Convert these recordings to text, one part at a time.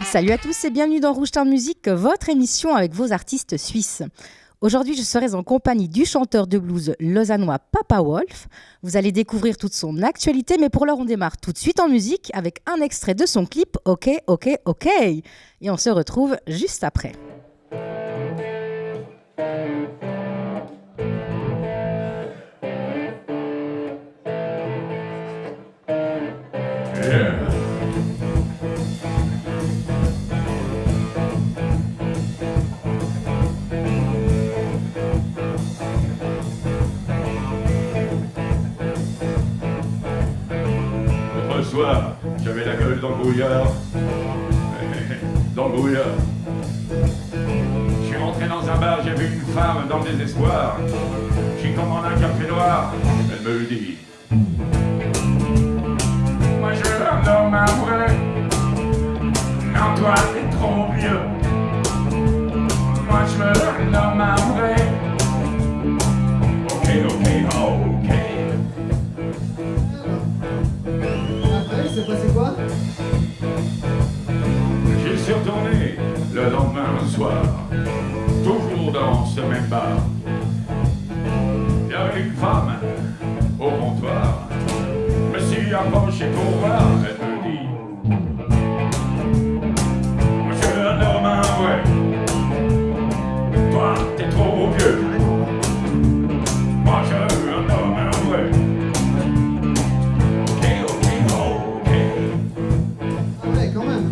Salut à tous et bienvenue dans Rouge Town Music, votre émission avec vos artistes suisses. Aujourd'hui, je serai en compagnie du chanteur de blues lausannois Papa Wolf. Vous allez découvrir toute son actualité, mais pour l'heure, on démarre tout de suite en musique avec un extrait de son clip Ok, ok, ok. Et on se retrouve juste après. Soir, j'avais la gueule d'embrouillard. D'embrouillard. Je suis rentré dans un bar, j'ai vu une femme dans le désespoir. J'ai commandé un café noir, elle me dit: moi je veux un homme à vrai. Non, toi t'es trop vieux. Moi je veux un homme à vrai. Ok, ok, ok. C'est passé quoi? J'y suis retourné le lendemain soir, toujours dans ce même bar. Il y avait une femme au comptoir. Je me suis approché pour voir, elle me dit: moi je veux un homme à vrai. Toi t'es trop vieux. Moi je veux un homme à vrai. Quand même.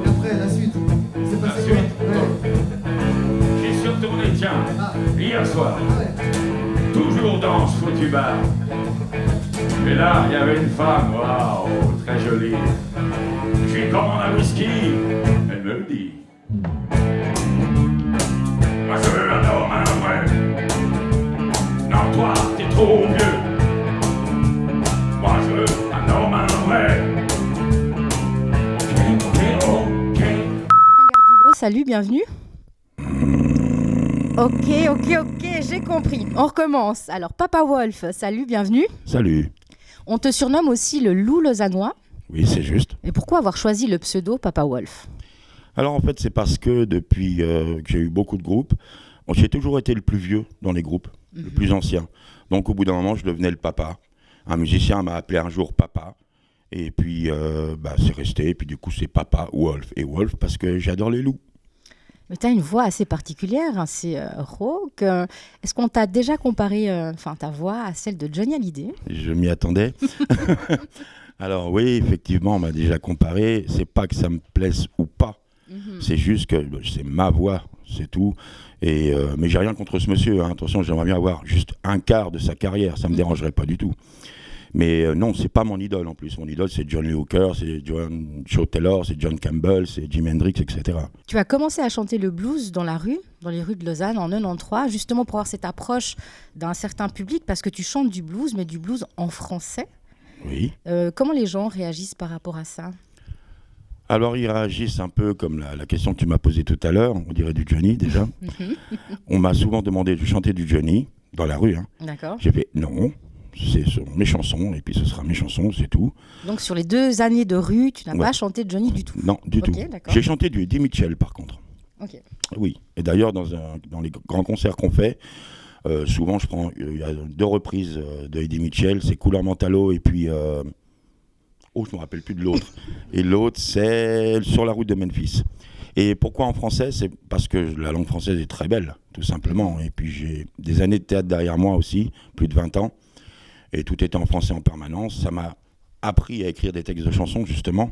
Et après, la suite. C'est La passé quoi? suite, j'y suis retourné, tiens, hier soir, toujours dans ce foutu bar. Et là, il y avait une femme, waouh, très jolie. J'ai commandé un whisky, elle me dit: moi je veux un homme à vrai. Non, toi, t'es trop vieux. Moi je veux un homme à vrai. Salut, bienvenue. Ok, j'ai compris. On recommence. Alors, Papa Wolf, salut, bienvenue. Salut. On te surnomme aussi le loup lausannois. Oui, c'est juste. Et pourquoi avoir choisi le pseudo Papa Wolf? Alors en fait, c'est parce que depuis que j'ai eu beaucoup de groupes, j'ai toujours été le plus vieux dans les groupes, le plus ancien. Donc au bout d'un moment, je devenais le papa. Un musicien m'a appelé un jour papa. Et puis c'est resté. Et puis du coup, c'est Papa Wolf. Et Wolf parce que j'adore les loups. Mais tu as une voix assez particulière, hein, c'est rauque. Est-ce qu'on t'a déjà comparé ta voix à celle de Johnny Hallyday? Je m'y attendais. Alors oui, effectivement, on m'a déjà comparé. C'est pas que ça me plaise ou pas. C'est juste que c'est ma voix, c'est tout. Et, mais j'ai rien contre ce monsieur. Hein. Attention, j'aimerais bien avoir juste un quart de sa carrière. Ça me dérangerait pas du tout. Mais non, c'est pas mon idole en plus. Mon idole, c'est John Lee Hooker, c'est John Joe Taylor, c'est John Campbell, c'est Jimi Hendrix, etc. Tu as commencé à chanter le blues dans la rue, dans les rues de Lausanne en 93, justement pour avoir cette approche d'un certain public, parce que tu chantes du blues, mais du blues en français. Oui. Comment les gens réagissent par rapport à ça? Alors, ils réagissent un peu comme la question que tu m'as posée tout à l'heure, on dirait du Johnny déjà. On m'a souvent demandé de chanter du Johnny dans la rue. Hein. D'accord. J'ai fait non. C'est mes chansons, et puis ce sera mes chansons, c'est tout. Donc sur les 2 années de rue, tu n'as pas chanté de Johnny du tout? Non, du tout. D'accord. J'ai chanté du Eddie Mitchell, par contre. Ok. Oui. Et d'ailleurs, dans les grands concerts qu'on fait, souvent, il y a 2 reprises de Eddie Mitchell, c'est Couleur Mentalo, et puis... je ne me rappelle plus de l'autre. Et l'autre, c'est Sur la route de Memphis. Et pourquoi en français? C'est parce que la langue française est très belle, tout simplement. Et puis j'ai des années de théâtre derrière moi aussi, plus de 20 ans. Et tout était en français en permanence. Ça m'a appris à écrire des textes de chansons, justement.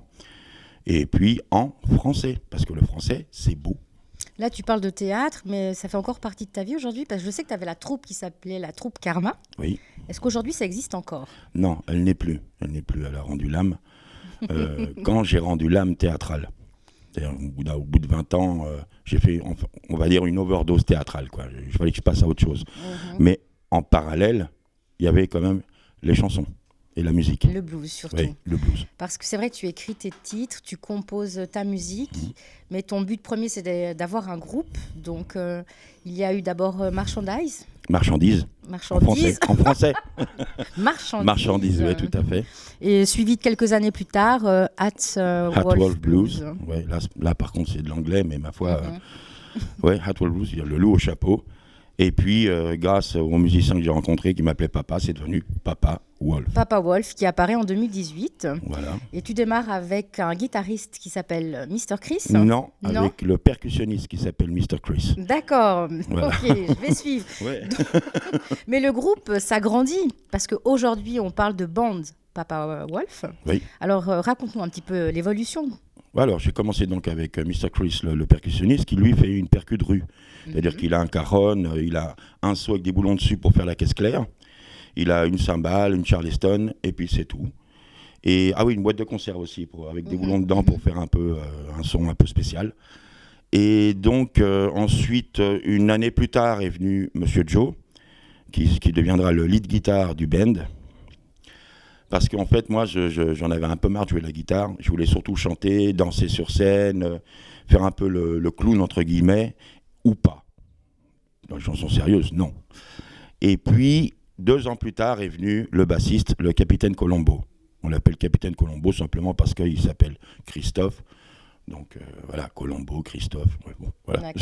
Et puis en français, parce que le français, c'est beau. Là, tu parles de théâtre, mais ça fait encore partie de ta vie aujourd'hui? Parce que je sais que tu avais la troupe qui s'appelait la troupe Karma. Oui. Est-ce qu'aujourd'hui, ça existe encore? Non, elle n'est plus. Elle n'est plus. Elle a rendu l'âme. Quand j'ai rendu l'âme théâtrale. C'est-à-dire, au bout de 20 ans, j'ai fait, on va dire, une overdose théâtrale. Quoi. Il fallait que je passe à autre chose. Mais en parallèle, il y avait quand même les chansons. et la musique. Le blues surtout. Oui, le blues. Parce que c'est vrai que tu écris tes titres, tu composes ta musique, mais ton but premier, c'est d'avoir un groupe. Donc, il y a eu d'abord Marchandise. Marchandise. Marchandise. En français. Marchandise, oui, tout à fait. Et suivi de quelques années plus tard, Hat Wolf Blues. Ouais, là, par contre, c'est de l'anglais, mais ma foi, Hat Wolf Blues, il y a le loup au chapeau. Et puis, grâce aux musiciens que j'ai rencontrés qui m'appelaient Papa, c'est devenu Papa Wolf. Papa Wolf, qui apparaît en 2018. Voilà. Et tu démarres avec un guitariste qui s'appelle Mr. Chris. Non, avec le percussionniste qui s'appelle Mr. Chris. D'accord, Voilà. ok, je vais suivre. Ouais. Mais le groupe s'agrandit, parce qu'aujourd'hui, on parle de band Papa Wolf. Oui. Alors, raconte-nous un petit peu l'évolution. Alors, j'ai commencé donc avec Mr. Chris, le percussionniste, qui lui fait une percu de rue. C'est-à-dire qu'il a un cajon, il a un seau avec des boulons dessus pour faire la caisse claire. Il a une cymbale, une charleston, et puis c'est tout. Et une boîte de conserve aussi, avec des boulons dedans pour faire un peu un son un peu spécial. Et donc, ensuite, une année plus tard, est venu Monsieur Joe, qui deviendra le lead guitar du band. Parce qu'en fait, moi, j'en avais un peu marre de jouer la guitare. Je voulais surtout chanter, danser sur scène, faire un peu le clown, entre guillemets, ou pas. Dans les chansons sérieuses, non. Et puis, 2 ans plus tard, est venu le bassiste, le capitaine Colombo. On l'appelle capitaine Colombo simplement parce qu'il s'appelle Christophe. Donc voilà, Colombo, Christophe. Ouais, bon, voilà.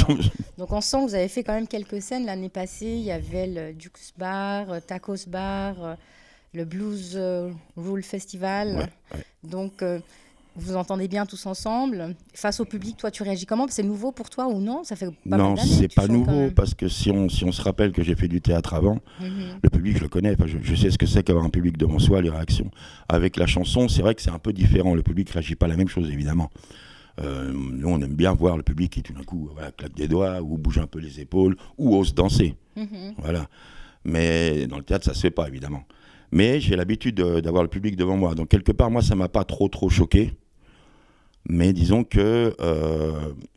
Donc on sent que vous avez fait quand même quelques scènes l'année passée. Il y avait le Duke's Bar, Tacos Bar, le Blues Rule Festival. Ouais. Donc vous entendez bien tous ensemble. Face au public, toi tu réagis comment? C'est nouveau pour toi ou non? Ça fait pas mal d'années. Non, c'est pas nouveau parce que si on se rappelle que j'ai fait du théâtre avant, le public je le connais. Enfin, je sais ce que c'est qu'avoir un public devant soi, les réactions. Avec la chanson, c'est vrai que c'est un peu différent. Le public réagit pas la même chose évidemment. Nous on aime bien voir le public qui tout d'un coup claque des doigts ou bouge un peu les épaules ou ose danser. Voilà. Mais dans le théâtre ça se fait pas évidemment. Mais j'ai l'habitude d'avoir le public devant moi. Donc quelque part moi ça m'a pas trop choqué. Mais disons que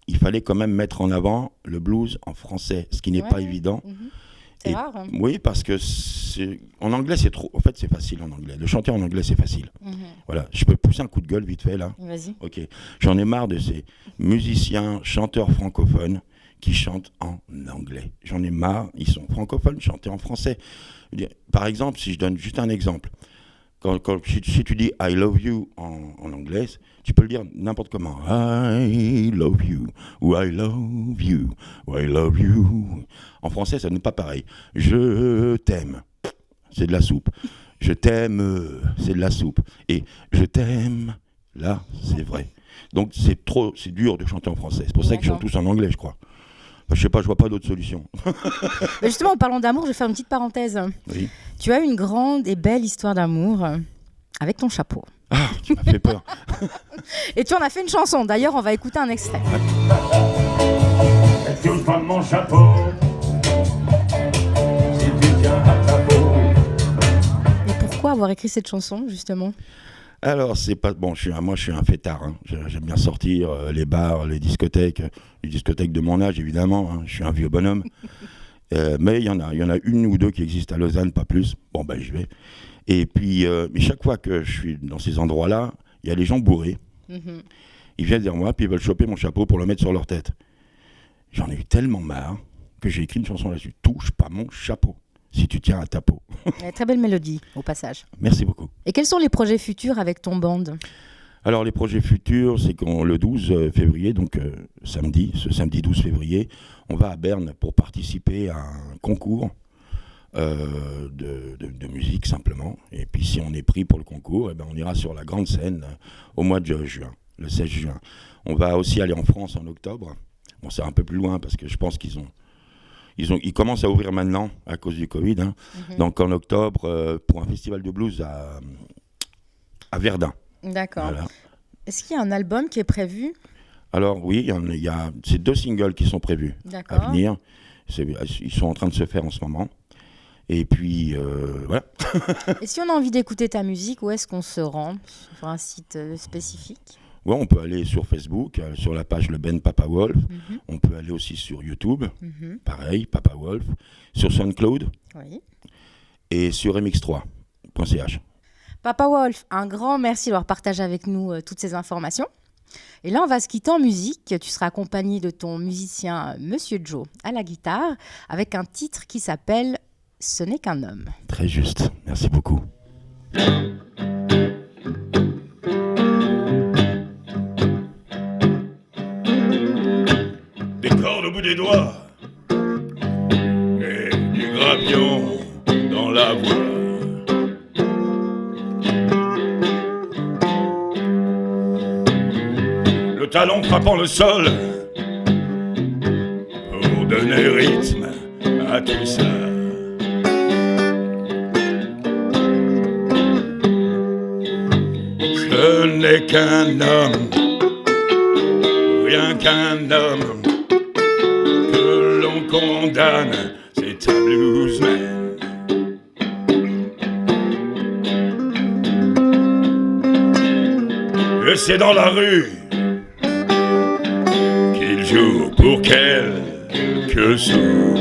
il fallait quand même mettre en avant le blues en français, ce qui n'est pas évident. C'est rare. Hein. Oui, parce que en anglais, c'est trop. En fait, c'est facile en anglais. Le chanter en anglais, c'est facile. Voilà. Je peux pousser un coup de gueule vite fait là. Vas-y. Ok. J'en ai marre de ces musiciens, chanteurs francophones qui chantent en anglais. J'en ai marre. Ils sont francophones, chanter en français. Par exemple, si je donne juste un exemple. Si tu dis I love you en anglais, tu peux le dire n'importe comment. I love you, ou I love you, ou I love you. En français, ça n'est pas pareil. Je t'aime, c'est de la soupe. Je t'aime, c'est de la soupe. Et je t'aime, là, c'est vrai. Donc c'est dur de chanter en français. C'est pour ça qu'ils chantent tous en anglais, je crois. Enfin, je sais pas, je vois pas d'autre solution. Mais justement, en parlant d'amour, je vais faire une petite parenthèse. Oui. Tu as une grande et belle histoire d'amour avec ton chapeau. Ah, tu m'as fait peur. Et tu en as fait une chanson. D'ailleurs, on va écouter un extrait. Tu prends mon chapeau, si tu tiens à ta peau. Et pourquoi avoir écrit cette chanson, justement ? Alors, c'est pas bon. Moi, je suis un fêtard. Hein. J'aime bien sortir, les bars, les discothèques de mon âge, évidemment. Hein. Je suis un vieux bonhomme. Mais il y en a une ou deux qui existent à Lausanne, pas plus. Bon, ben, j'y vais. Et puis, mais chaque fois que je suis dans ces endroits-là, il y a les gens bourrés. Ils viennent vers moi, puis ils veulent choper mon chapeau pour le mettre sur leur tête. J'en ai eu tellement marre que j'ai écrit une chanson là-dessus. Touche pas mon chapeau, si tu tiens à ta peau. Très belle mélodie, au passage. Merci beaucoup. Et quels sont les projets futurs avec ton band ? Alors, les projets futurs, c'est qu'on le 12 février, donc ce samedi 12 février, on va à Berne pour participer à un concours de musique, simplement. Et puis, si on est pris pour le concours, eh ben, on ira sur la grande scène au mois de juin, le 16 juin. On va aussi aller en France en octobre. Bon, c'est un peu plus loin parce que je pense ils commencent à ouvrir maintenant à cause du Covid. Hein. Donc, en octobre, pour un festival de blues à Verdun. D'accord. Voilà. Est-ce qu'il y a un album qui est prévu ? Alors oui, il y a ces 2 singles qui sont prévus à venir. Ils sont en train de se faire en ce moment. Et puis, voilà. Et si on a envie d'écouter ta musique, où est-ce qu'on se rend ? Sur un site spécifique ? Ouais, on peut aller sur Facebook, sur la page Le Ben Papa Wolf. On peut aller aussi sur YouTube, pareil, Papa Wolf. Sur SoundCloud. Oui. Et sur mx3.ch. Papa Wolf, un grand merci d'avoir partagé avec nous toutes ces informations. Et là, on va se quitter en musique. Tu seras accompagné de ton musicien Monsieur Joe à la guitare avec un titre qui s'appelle « Ce n'est qu'un homme ». Très juste, merci beaucoup. Des cordes au bout des doigts et du gravion dans la voie. Le talon frappant le sol pour donner rythme à tout ça. Ce n'est qu'un homme, rien qu'un homme que l'on condamne, c'est un bluesman. Et c'est dans la rue qu'il joue pour quelques sous.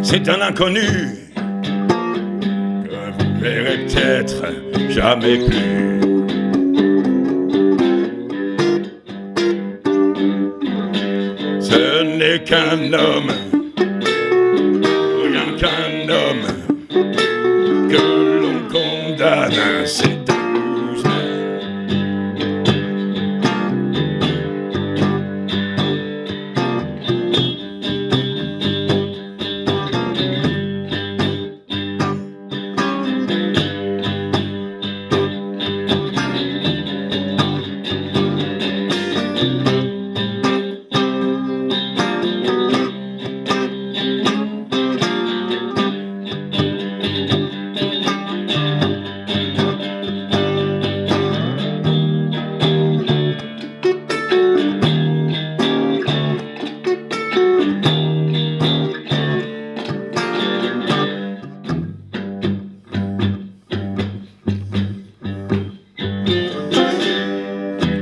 C'est un inconnu que vous verrez peut-être jamais plus. Ce n'est qu'un homme, rien qu'un homme que l'on condamne, c'est un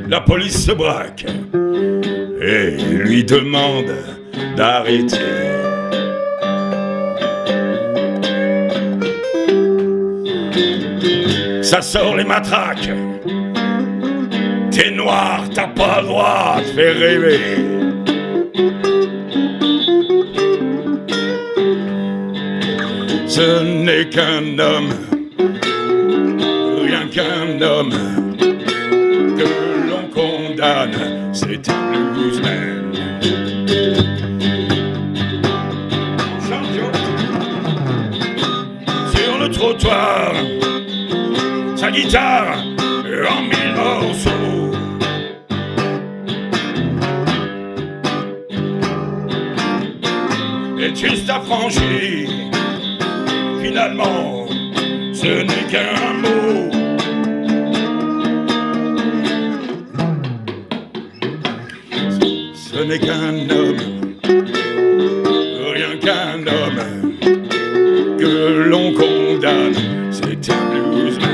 La police se braque et lui demande d'arrêter. Ça sort les matraques. T'es noir, t'as pas le droit de faire rêver. Ce n'est qu'un homme, rien qu'un homme que l'on condamne, c'est un bluesman. Champion sur le trottoir, sa guitare en 1000 morceaux. Et juste affranchi, finalement, ce n'est qu'un mot. Ce n'est qu'un homme, rien qu'un homme que l'on condamne, c'est un bluesman.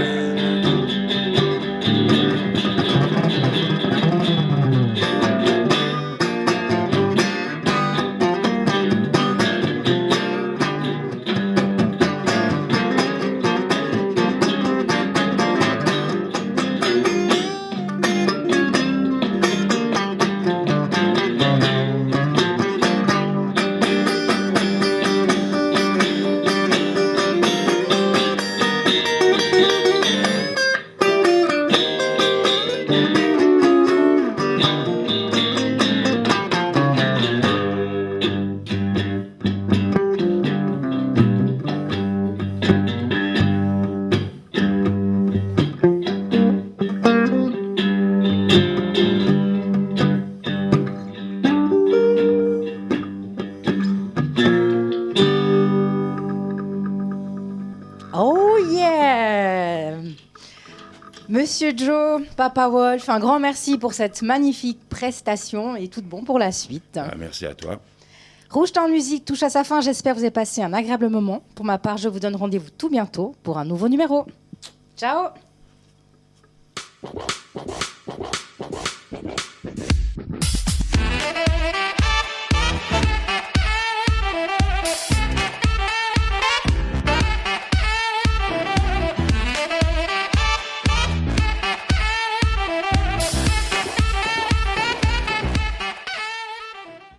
Monsieur Joe, Papa Wolf, un grand merci pour cette magnifique prestation et tout bon pour la suite. Ah, merci à toi. Rouge Temps Musique touche à sa fin. J'espère que vous avez passé un agréable moment. Pour ma part, je vous donne rendez-vous tout bientôt pour un nouveau numéro. Ciao!